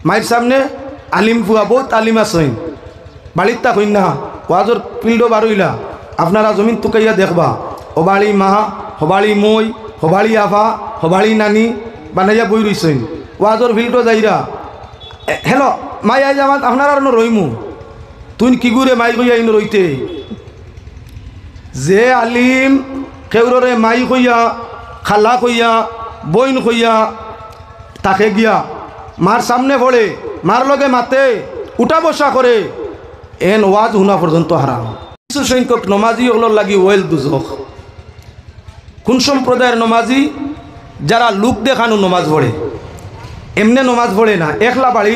মায়ের সামনে আলিম ফুয়া বহুত আলিম আসইন বাড়ির তা কইন না ওয়াজর ফিল্ডও বারইলা আপনারা জমিন তুকাইয়া দেখবা হবাড়ি মা হবাড়ি মই হবাড়ি আফা হবাড়ি নানি বানাইয়া বই রইছেন ওয়াজর ফিল্ডও যাইরা হেলো মাই আই যাবাত আপনারা আর রইমু তুই কি গুরে মাই কইয়া ইন রইতে যে আলিম কেউরে মাই কইয়া খালা কইয়া বইন কইয়া তাকে গিয়া মার সামনে পড়ে মার লগে মাতে উঠা বসা করে এন ওয়াজ শুনা পর্যন্ত হারাম কিছু সংখ্যক নমাজি ওগুলোর লাগি ওয়েল দুজক কোন সম্প্রদায়ের নমাজি যারা লুক দেখানো নমাজ পড়ে এমনি নমাজ পড়ে না একলা বাড়ি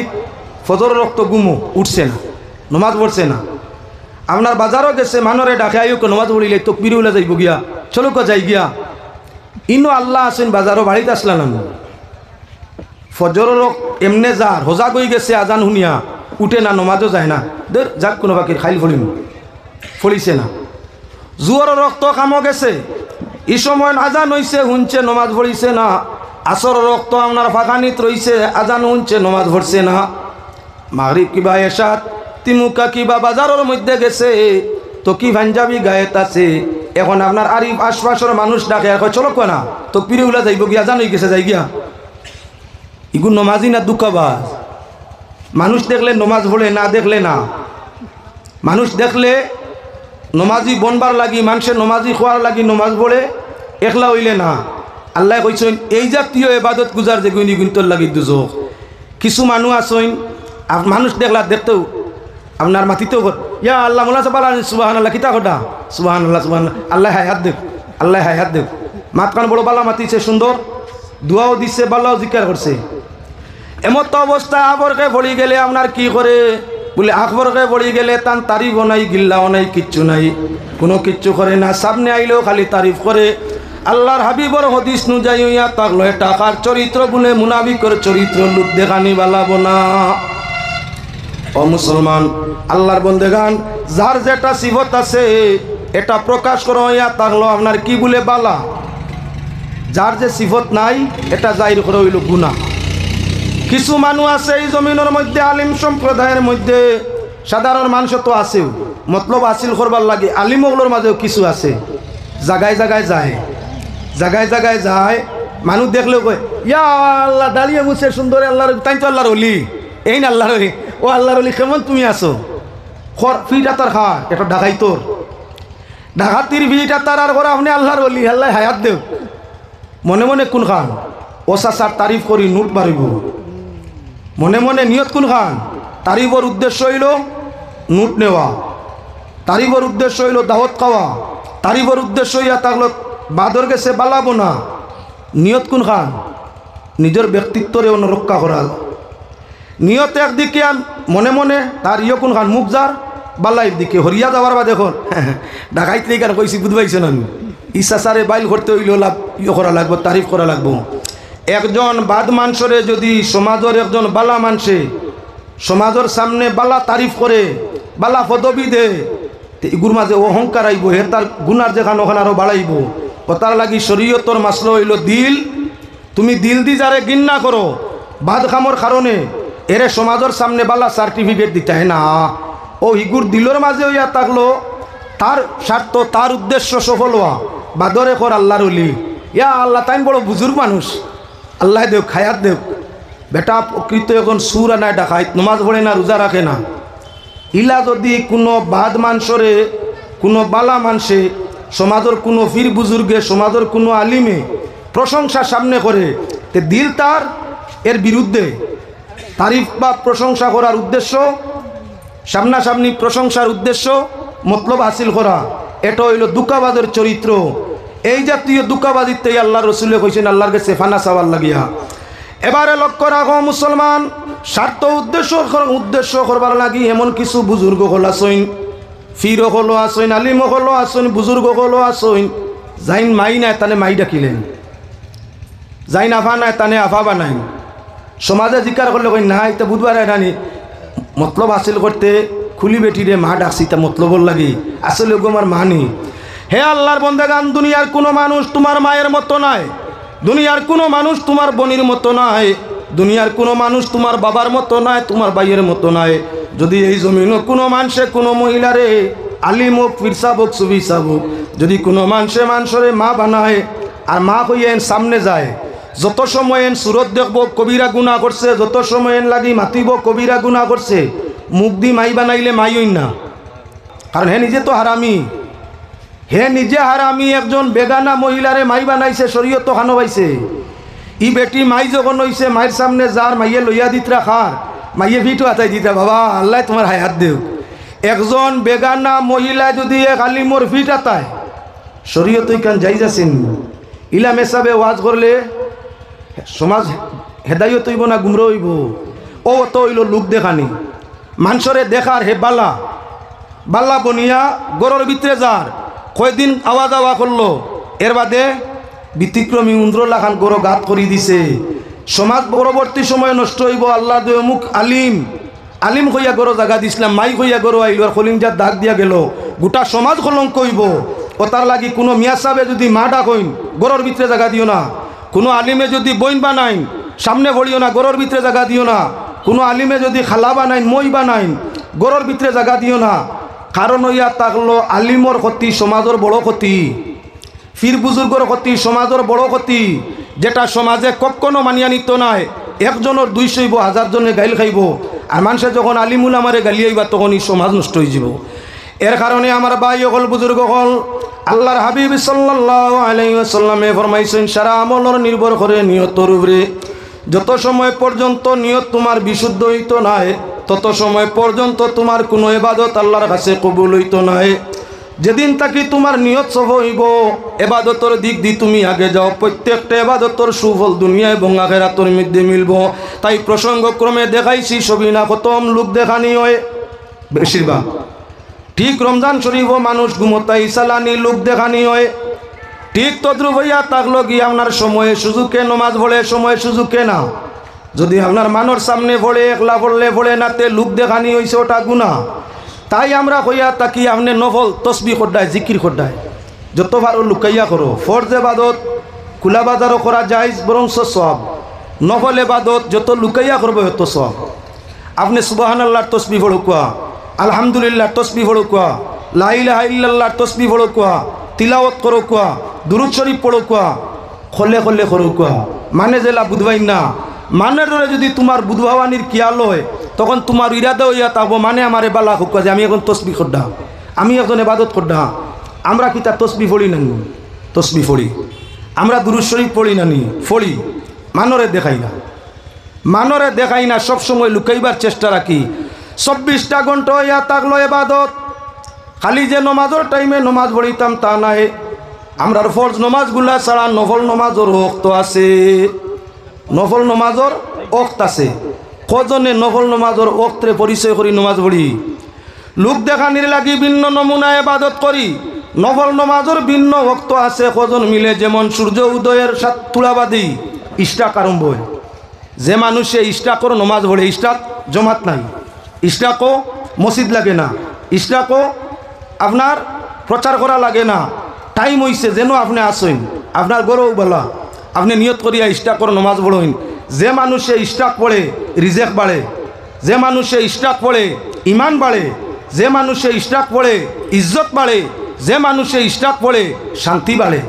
ফজর রক্ত গুমো উঠছে না নমাজ পড়ছে না আপনার বাজারও গেছে মানরে ডাকে আইও নমাজ পড়িলে তো পিরিউলা যাইব গিয়া চলো যাই গিয়া ইনো আল্লাহ আছেন বাজারও বাড়িতে আসলাম না ফজর এমনে যার হোজা গই গেছে আজান শুনিয়া উঠে না নমাজও যায় না দের যাক কোনো বাকির খাইল ফলিম ফলিছে না জুয়ার রক্ত কামো গেছে এই সময় আজান হইছে শুনছে নমাজ পড়িছে না আসর রক্ত আপনার ফাঁকানিত রইছে আজান শুনছে নমাজ পড়ছে না মাগরিব কিবা এশাত তিমুকা কিবা বাজারের মধ্যে গেছে তো কি পাঞ্জাবি গায়েত আছে এখন আপনার আরিফ আশপাশের মানুষ ডাকে এখন চলো না তো পিড়ে উলা যাইব গিয়া আজান হয়ে গেছে যাই গিয়া ইগুন নমাজি না দুঃখবাজ মানুষ দেখলে নমাজ পড়ে না দেখলে না মানুষ দেখলে নমাজি বনবার লাগি মানুষের নমাজি খোয়ার লাগি নমাজ পড়ে একলা হইলে না আল্লাহ কইছেন এই জাতীয় এবাদত গুজার যে গুণি গুণতর লাগি দুজক কিছু মানুষ আসইন মানুষ দেখলা দেখতেও আপনার মাতিতেও ইয়া আল্লাহ মোলা চাপালা সুবাহান আল্লাহ কিতা কটা সুবাহান আল্লাহ আল্লাহ হায়াত দেব আল্লাহ হায়াত দেব মাতকান বড় বালা মাতিছে সুন্দর দোয়াও দিচ্ছে বাল্লাও জিজ্ঞার করছে এমত অবস্থা আবরকে পড়ি গেলে আপনার কি করে বলে আকবরকে পড়ি গেলে তান তারিফও নাই গিল্লাও নাই কিচ্ছু নাই কোনো কিচ্ছু করে না সামনে আইলেও খালি তারিফ করে আল্লাহর হাবিবর হদিস নুযায়ী ইয়া তাকলো টাকার চরিত্র বলে মুনাফিকের চরিত্র লুক দেখানি বালাবো না ও মুসলমান আল্লাহর বন্দেগান যার যেটা সিফত আছে এটা প্রকাশ করো ইয়া তাকলো আপনার কি বলে বালা যার যে সিফত নাই এটা জাহির করে হইল গুনাহ কিছু মানুষ আছে এই জমিনের মধ্যে আলিম সম্প্রদায়ের মধ্যে সাধারণ মানুষ তো আছেও মতলব হাসিল করবার লাগে আলিমগুলোর মাঝেও কিছু আছে জায়গায় জায়গায় যায় জায়গায় জায়গায় যায় মানুষ দেখলেও কয় ইয়া আল্লাহ দাঁড়িয়ে মুছে সুন্দর আল্লাহর তাই তো আল্লাহর অলি এই না আল্লাহর অলি ও আল্লাহর অলি কেমন তুমি আসো ফিটা তার খা এটা ঢাকাই তোর ঢাকাতির ফিটা তার আর করে আপনি আল্লাহর অলি আল্লাহ হায়াত দেব মনে মনে কোন খান ও সাসার তারিফ করি নোট বাড়িব মনে মনে নিয়ত কোন খান তারিফর উদ্দেশ্য হইল নোট নেওয়া তারিফর উদ্দেশ্য হইল দাওয়াত খাওয়া তারিফর উদ্দেশ্য হইয়া থাকলো বাদর গেছে বালাবো না নিয়ত কোন খান নিজের ব্যক্তিত্বরে রক্ষা করা নিয়ত একদিকে মনে মনে তার ইয়ে কোন খান মুখ যার বাল্লাইর দিকে হরিয়া যাওয়ার বা দেখুন ঢাকাইত কেন কইছি বুঝবাইছেন আমি ইসাসারে বাইল করতে হইল লাভ ইয়ে করা লাগবো তারিফ করা লাগবো একজন বাদ মানুষরে যদি সমাজের একজন বালা মানুষে সমাজের সামনে বালা তারিফ করে বালা পদবি দে এগুর মাঝে অহংকার আইব হে তার গুনার যেখানে ওখানে আরো বাড়াইব ও তার লাগি শরীয়তর মাসলো হইল দিল তুমি দিল দি যারে ঘৃণা করো বাদ খামর কারণে এরে সমাজের সামনে বালা সার্টিফিকেট দিতে হয় না ও হিগুর দিলর মাঝে হইয়া থাকলো তার স্বার্থ তার উদ্দেশ্য সফল হওয়া বাদরে কর আল্লাহর অলি ইয়া আল্লাহ তাই বড় বুজুর্গ মানুষ আল্লাহ দেব খায়াত দেব বেটা প্রকৃত এখন সুর আনায় ডাকায় নমাজ পড়ে না রোজা রাখে না ইলা যদি কোনো বাদ মানুষরে কোনো বালা মানুষে সমাজের কোনো ফির বুজুর্গে সমাজের কোনো আলিমে প্রশংসা সামনে করে তে দিল তার এর বিরুদ্ধে তারিফ বা প্রশংসা করার উদ্দেশ্য সামনাসামনি প্রশংসার উদ্দেশ্য মতলব হাসিল করা এটা হইল দুঃখাবাদের চরিত্র এই জাতীয় দুঃখাবাদিতে আল্লাহ রসুলে কইছেন আল্লাহর কাছে ফানা চাওয়ার লাগিয়া এবারে লক্ষ্য রাখো মুসলমান স্বার্থ উদ্দেশ্য করবার লাগি এমন কিছু বুজুর্গ হল আসইন ফির হলো আসইন আলিম হলো আসইন বুজুর্গ হলো আসইন যাইন মাই নাই তানে মাই ডাকিলেন যাইন আফা নাই তানে আফা বানাইন সমাজে জিজ্ঞাসা করলে কই না এটা বুধবার রানি মতলব হাসিল করতে খুলি বেটিরে মা ডাকছি তা মতলবর লাগি আসলে আমার মা নেই হে আল্লাহর বন্দেগান দুনিয়ার কোনো মানুষ তোমার মায়ের মতো নয় দুনিয়ার কোনো মানুষ তোমার বোনের মতো নয় দুনিয়ার কোনো মানুষ তোমার বাবার মতো নয়, তোমার ভাইয়ের মতো নয়। যদি এই জমিনও কোনো মানুষে কোনো মহিলারে আলিম হোক, পীর সাহেব হোক, সুফি সাহেব হোক, যদি কোনো মানুষরে মা বানায় আর মা হইয়া সামনে যায়, যত সময় সুরত দেখব কবিরা গুণা করছে, যত সময় লাগি মাতিব কবিরা গুণা করছে, মুখ দি মাই বানাইলে মাই হইন না। কারণ হে নিজে তো হারামি, হে নিজে হারামি। একজন বেগানা মহিলারে মাই বানাইছে, শরীয়ত খানো পাইছে। ই বেটি মাই যখন হইছে, মায়ের সামনে যার মাইয়ে লইয়া দিতরা খার, মাইয়ে ভিটো আতাই দিতা, বাবা আল্লাহ তোমার হায়াত দেও। একজন বেগানা মহিলা যদি এক আলিমর ফিট আতায়, শরীয়ত ইকান যাই যাচ্ছেন। ইলাম হিসাবে ওয়াজ করলে সমাজ হেদায়ত হইব না গুমরা হইব? ও তো হইল লোক দেখানি, মানুষরে দেখার হে বালা বাল্লা বনিয়া গরর ভিতরে যার কয়দিন আওয়া যাওয়া করলো, এর বাদে ব্যতিক্রমী উন্দ্রলা খান গরো গাত করি দিছে। সমাজ পরবর্তী সময় নষ্ট হইব। আল্লাহ দে মুখ আলিম আলিম হইয়া গরো জাগা দিছিলাম, মাই হইয়া গরো আইল আর কলিংজার দাগ দিয়া গেল, গোটা সমাজ কলঙ্ক হইব। ও তার লাগি কোনো মিয়া সাহেবে যদি মা ডাক হইন, গরর ভিতরে জায়গা দিও না। কোনো আলিমে যদি বইন বানাইন, সামনে ভরিও না, গরর ভিতরে জায়গা দিও না। কোনো আলিমে যদি খালা বানাইন, মই বানাইন, গরর ভিতরে জায়গা দিও না। কারণ হইয়া থাকলো আলিমর ক্ষতি সমাজের বড় ক্ষতি, ফির বুজুর্গর ক্ষতি সমাজের বড় ক্ষতি, যেটা সমাজে কখনো মানিয়া নিত নাই। একজনের 200 হইব, 1000 জনে গাইল খাইব। আর মানুষে যখন আলিমুল আমারে গালিয়াইবা তখন এই সমাজ নষ্ট হয়ে যাব। এর কারণে আমার ভাই হল বুজুর্গ হল, আল্লাহর হাবিব সাল্লাল্লাহু আলাইহি ওয়াসাল্লামে ফরমাইছেন, সারা আমলের নির্ভর করে নিয়তের উপরে। যত সময় পর্যন্ত নিয়ত তোমার বিশুদ্ধ হইত নাই, তত সময় পর্যন্ত তোমার কোনো ইবাদত আল্লাহর কাছে কবুল হইত নাই। যেদিন তাকি তোমার নিয়ত সফল হইব, ইবাদতের দিক দিয়ে তুমি আগে যাও, প্রত্যেকটা ইবাদতের সুফল দুনিয়া এবং আখিরাতের মধ্যে মিলব। তাই প্রসঙ্গক্রমে দেখাইছি সবিনা খতম লোক দেখানি হয় বেশিরভাগ। ঠিক রমজান শরীফ মানুষ ঘুমতাই সালানি লোক দেখানি হয়। ঠিক তদ্রুপ হইয়া থাকলো গিয়ে আপনার সময়ে সুযোগে নমাজ পড়ে, সময়ে সুযোগে না। যদি আপনার মানোর সামনে পড়ে, একলা পড়লে পড়ে নাতে লোক দেখানি হয়েছে, ওটা গুনাহ। তাই আমরা কইয়া তাকি আপনি নফল তসবি খোদ্দায়, জিকির খোদ্দায় যত ভালো লুকাইয়া করো। ফরজ এবাদত খোলা বাজারও করা যায়, বরং সব নফল এবাদত যত লুকাইয়া করবো তত সব। আপনি সুবহানাল্লাহর তসবি পড়ো কোয়া, আলহামদুলিল্লাহ তসবি পড়ো কোয়া, লা ইলাহা ইল্লাল্লাহর তসবি পড়ো কোয়া, তিলাওয়াত করো কোয়া, দুরূদ শরীফ পড়ো কোয়া, খলে খলে করো কোয়া। মানে জেলা বুধবাই না, মানের যদি তোমার বুধবাওয়ানির কিয়াল হয়, তখন তোমার ইরাদা হইয়া থাকবো, মানে আমার বালা হোক যে আমি এখন তসবি খোদ্দা, আমি এখন এবাদত খোদ্দা। আমরা কি তার তসবি পড়ি নানি? তসবি পড়ি। আমরা দুরূদ শরীফ পড়ি নানি? পড়ি। মানরে দেখাই না, মানরে দেখাই না, সবসময় লুকাইবার চেষ্টা রাখি। 24টা ঘন্টা হইয়া থাকলো এবাদত, খালি যে নমাজের টাইমে নমাজ পড়িতাম তা নাই। আমরার ফরজ নমাজগুলা ছাড়া নফল নমাজের ওক্ত আছে, নফল নমাজের ওক্ত আছে। কজনে নফল নমাজের ওক্তরে পরিচয় করি নমাজ পড়ি? লোক দেখানির লাগি ভিন্ন নমুনা এবাদত করি। নফল নমাজের ভিন্ন ওক্ত আছে, কজন মিলে। যেমন সূর্য উদয়ের সাত তুলাবাদি ইস্টাক আরম্ভ হয়। যে মানুষে ইস্টাকর নমাজ পড়ে, ইস্টাক জমাত নাই, ইস্টাকও মসজিদ লাগে না, ইস্টাকও আপনার প্রচার করা লাগে না। টাইম হইছে যেন আপনি আসেন, আপনার গরৌ বলা আপনি নিয়ত করিয়া ইস্টাকর নমাজ পড়েন। যে মানুষে ইস্টাক পড়ে রিজেক বাড়ে, যে মানুষে ইস্টাক পড়ে ইমান বাড়ে, যে মানুষে ইস্টাক পড়ে ইজ্জত বাড়ে, যে মানুষে ইস্টাক পড়ে শান্তি বাড়ে।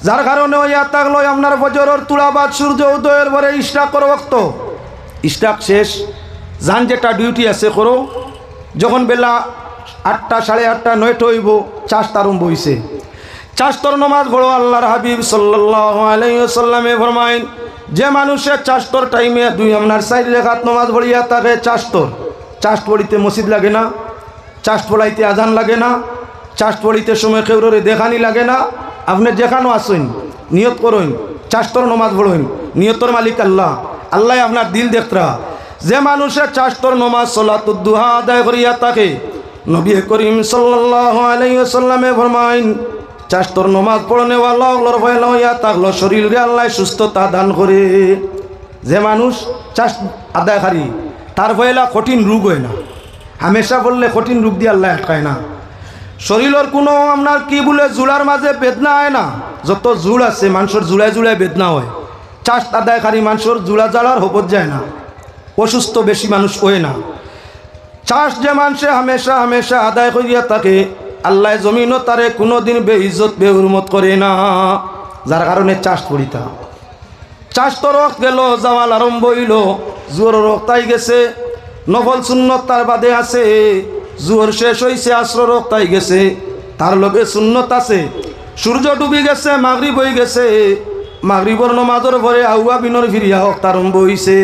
যার কারণে হইয়া থাকলো আপনার ফজরের তুলাবাদ সূর্য উদয়ের পরে ইস্টাকর ওক্ত। ইস্টাক শেষ, যান যেটা ডিউটি আছে করো। যখন বেলা 8টা, 8:30, 9টা হইব, চাষটা আরম্ভ হইছে। চাষতর নমাজ পড়ো। আল্লাহর হাবিব সাল্লাল্লাহু আলাইহি ওয়াসাল্লামে ফরমাইন, যে মানুষের চাষতর টাইমে দুই আপনার 4 রাকাত নমাজ পড়িয়া থাকে, চাষতর চাষ পড়িতে মসজিদ লাগে না, চাষ পড়াইতে আজান লাগে না, চাষ পড়িতে সময় কেউরে দেখানি লাগে না। আপনি যেখানেও আসেন নিয়ত করুন, চাষতর নমাজ পড়ুন। নিয়তর মালিক আল্লাহ, আল্লাহ আপনার দিল দেখতরা। যে মানুষের চাষতর নমাজ সলাতুদ দুহা আদায় করিয়া থাকে, নবী করিম সাল্লাল্লাহু আলাইহি ওয়াসাল্লামে ফরমাইন, চাষতর নমাজ পড়নে ওয়ালা আল্লাহর ভয় লইয়া থাকলো শরীরে আল্লাহ সুস্থতা দান করে। যে মানুষ চাষ আদায়কারী, তার ভয়লা কঠিন রোগ হয় না। হামেশা বললে কঠিন রোগ দিয়ে আল্লাহ আটকায় না। শরীরের কোনো আপনার কি বলে জোড়ার মাঝে বেদনা হয় না। যত জোড় আছে মানুষের জোড়ায় জোড়ায় বেদনা হয়। চাষ আদায়কারী মানুষের জোড়া জ্বালার হপত যায় না, অসুস্থ বেশি মানুষ হয় না। চাষ যে মানুষে হামেশা হামেশা আদায় করিয়া থাকে, আল্লাহ জমিনও তারে কোনোদিন বেইজ্জত বেহুরমত করে না। যার কারণে চাষ করিতা। চাষ তো রক গেল, জাওয়াল আরম্ভ হইল, জোর রক্তাই গেছে, নফল সুন্নত তার বাদে আছে, জোর শেষ হইছে, আসর রক্তাই গেছে, তার লগে সুন্নত আছে। সূর্য ডুবি গেছে, মাগরিব হয়ে গেছে, মাগরিবর নমাজর পরে আউয়া বিনর ফিরিয়া হক আরম্ভ হইছে।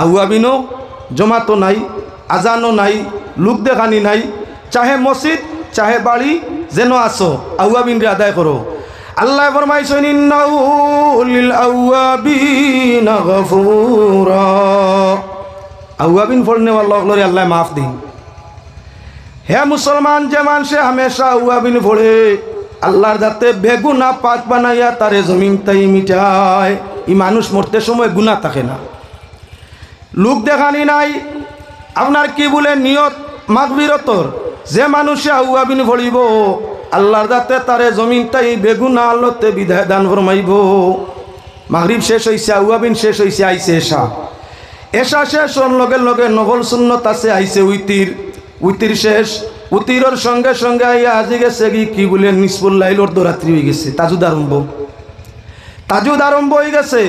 আউয়া বিনো জমাতো নাই, আজানও নাই, লোক দেখানি নাই, চাহে মসজিদ চাহে বাড়ি যেন আসো, আউয়া বিন রে আদায় করো। আল্লাহ ফরমাইছেন ইন্নাহু লিল আওয়াবিনা গফুরা। আওয়াবিন পড়নে ওয়াল্লাহরে আল্লাহ মাফ দিন। হে মুসলমান, যে মানুষে হামেশা আওয়াবিন পড়ে আল্লাহর যাতে বেগুনা পাক বানাইয়া তারে জমিন তাই মিটায়, এই মানুষ মরতে সময় গুনাহ থাকে না, লোক দেখানি নাই, আপনার কি বলে নিয়ত মাগফিরতর। যে মানুষে আওয়াবিন পড়িব আল্লাহর যাতে তারে জমিন তাই বেগুনা আল্লতে বিদায় দান ফরমাইব। মাগরিব শেষ হইছে, আওয়াবিন শেষ হইছে, আইছে এশা। এশা শেষ হওয়ার লগে লগে নফল সুন্নত আছে, আইছে উইতির। উইতির শেষ, উতিরের সঙ্গে সঙ্গে আইয়া আজি গেছে কি বলে নিসফুল লাইল, অর্ধরাত্রি হয়ে গেছে, তাজুদ আরম্ভ। তাজুদ আরম্ভ হয়ে গেছে।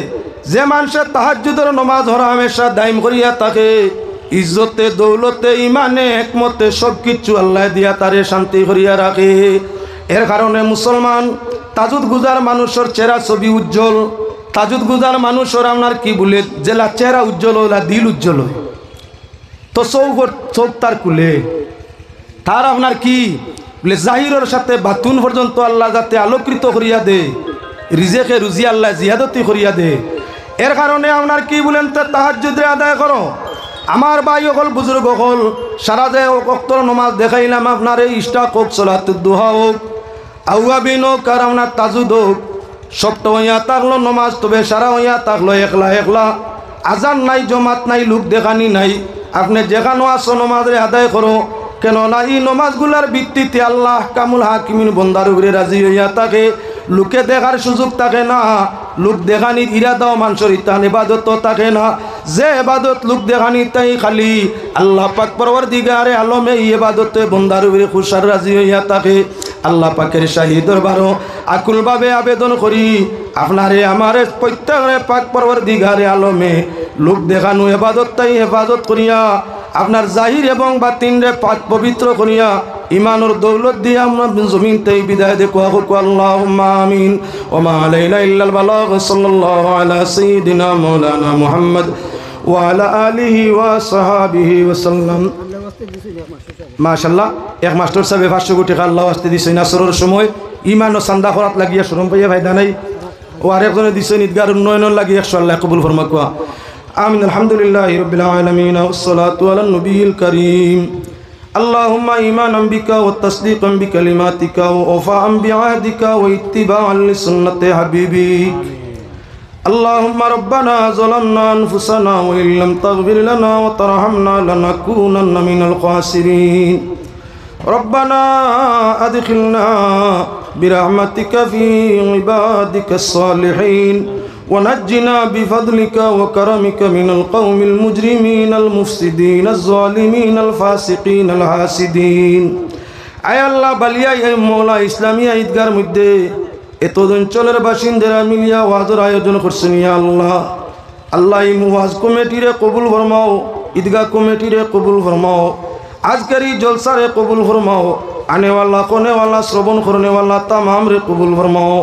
যে মানুষের তাহাজ্জুদের নমাজ হরা হামেশা দাইম করিয়া থাকে, ইজ্জতে দৌলতে ইমানে একমতে সব কিছু আল্লাহ দিয়া তারে শান্তি করিয়া রাখে। এর কারণে মুসলমান তাজুদ গুজার মানুষের চেহারা ছবি উজ্জ্বল। তাজুদ গুজার মানুষের আপনার কি বলে জেলা চেহারা উজ্জ্বল হইলা দিল উজ্জ্বল হয়। তো চৌক তার কুলে তার আপনার কি বলে জাহিরের সাথে বাতুন পর্যন্ত আল্লাহ যাতে আলোকৃত করিয়া দে, রিজেকে রুজি আল্লাহ জিয়াদতি করিয়া দে। এর কারণে আপনার কি বলেন তাহাজ্জুদে আদায় করো। আমার ভাই হল বুজুর্গ হল, সারা যে অক্তর নমাজ দেখাইলাম আপনার এই ইস্টাক হোক, সলাতুদ দুহা হোক, আওয়াবিন হোক, আর আপনার তাজুদ হোক, সবটা হইয়া থাকলো নমাজ, তবে সারা হইয়া থাকলো একলা একলা, আজান নাই, জমাত নাই, লোক দেখানি নাই। আপনি যেখানো আসো নমাজে আদায় করো, কেননা এই নমাজগুলার ভিত্তিতে আল্লাহ কামুল হাকিমিন বন্দার উপরে রাজি হইয়া থাকে। লোকে দেখার সুযোগ থাকে না, লোক দেখানির ইরাদাও মানুষের ইতান ইবাদত থাকে না। যে ইবাদত লোক দেখানি তাই খালি আল্লাহ পাক পরওয়ারদিগারে আলমে এই ইবাদতে বন্দার উপরে খুশার রাজি হইয়া থাকে। আল্লাহ পাকের শাহী দরবারও আকুলভাবে আবেদন করি, আপনারে আমারে প্রত্যেকরে পাক পরওয়ারদিগারে আলমে লোক দেখানো ইবাদত তাই হেফাজত করিয়া আপনার জাহির এবং বাতিনরে পাক পবিত্র করিয়া ইমানুর দৌলত দিয়ে আমরা জমিন তাই বিদায় দেখো। আল্লাহুম্মা আমিন। ওয়া মা আলাইনা ইল্লাল বালাগ। সাল্লাল্লাহু আলা সাইয়্যিদিনা মাওলানা মুহাম্মদ ওয়া আলা আলিহি ওয়া সাহাবিহি ওয়া সাল্লাম। মাশাআল্লাহ, এক মাস্টার সাহেব 500 কোটি টাকা আল্লাহ ওয়াস্তে দিছেন আসরের সময়, ইমান ও চান্দা খরাত লাগিয়া শরম পাইয়া ফায়দা নাই। ও আরেকজনে দিছেন ঈদগার উন্নয়নের লাগি 100 আল্লাহ কবুল ফরমাক। আমিন। আলহামদুলিল্লাহি রাব্বিল আলামিন ওয়াসসালাতু আলান নবিয়িল কারীম। আল্লাহুম্মা ঈমানান বিকা ওয়া তাসদীকান বিকালিমাতিকা ওয়া ওয়াফাআন বিআহদিকা ওয়া ইত্তিবাআন লিসুন্নতি হাবিবিক। আল্লাহুম্মা রাব্বানা যালামনা আনফুসানা ওয়া ইল্লাম তাগফির লানা ওয়া তারহামনা লানাকুনান্না মিনাল খাসিরিন। রব্বানা আদখিলনা বিরহমাতিকা ফি ইবাদিকাস সালিহিন ونجنا بفضلك وكرمك من القوم المجرمين المفسدين الظالمين الفاسقين الحاسدين। আয় আল্লাহ, বালিয়া মৌলা ইসলামিয়া ঈদগার মধ্যে এত অঞ্চলের বাসিন্দারা মিলিয়া ওয়াজের আয়োজন করছেন। ইয়া আল্লাহ, আল্লাহ এই ওয়াজ কমিটিরে কবুল ফরমাও, ঈদগাহ কমিটিরে কবুল ফরমাও, আজকের এই জলসারে কবুল ফরমাও, আনেওয়ালা কোনেওয়ালা শ্রবণ করনেওয়ালা তামাম রে কবুল ফরমাও।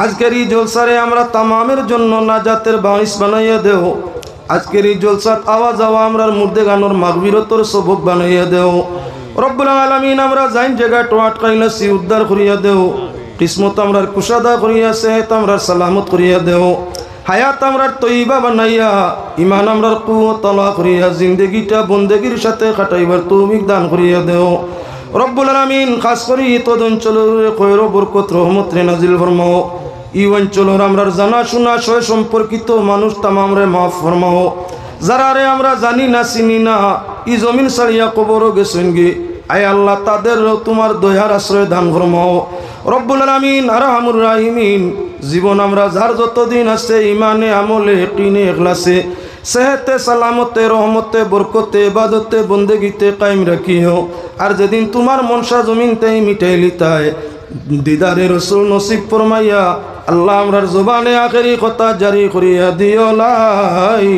আজকের এই জলসারে আমরা তামামের জন্য নাজাতের বাইস বানাইয়া দেও। আজকের এই জলসাত আওয়াজ যাওয়া আমরার মুর্দে গানোর মাগফিরতর সবক বানাইয়া দেও। রব্বুল আলামিন, আমরা যাইন জায়গা আটকাইলাছি উদ্ধার করিয়া দেও। কিসমত আমরার কুশাদা করিয়া, সেহত আমরার সালামত করিয়া দেও। হায়াত আমরার তৈবা বানাইয়া, ইমান আমরার কুওয়াত আলা করিয়া, জিন্দেগিটা বন্দেগির সাথে কাটাইবার তৌফিক দান করিয়া দেও। রব্বুল আলামিন, খাস করি তদ অঞ্চলের খৈর বরকত রহমত রে নাজিল ফরমাও। এই অঞ্চলের আমরার জানা শোনা সয় সম্পর্কিত মানুষ তামাম রে মাফ ফরমাও। যারা রে আমরা জানি না চিনি না, ই জমিন ছাড়িয়া কবরও গেছেন গে, আয় আল্লাহ তাদের তোমার দয়ার আশ্রয় দান ফরমাও। রব্বুল আলামিন আরহামুর রাহিমিন জীবন আমরা যার যতদিন আছে ইমানে আমলে ইয়াকিনে ইখলাসে সেহতে সালামতে রহমতে বরকতে ইবাদতে বন্দেগিতে কায়েম রাখিও। আর যেদিন তোমার মনসা জমিনতেই মিটাইলি তাই দিদারে রসুল নসিব ফরমাইয়া আল্লাহ আমরার জবানে আখেরি কথা জারি করিয়া দিও লা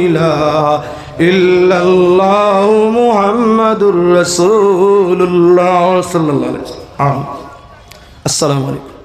ইলাহা ইল্লাল্লাহু মুহাম্মাদুর রাসূলুল্লাহ সাল্লাল্লাহু আলাইহি ওয়াসাল্লাম। আসসালামু আলাইকুম।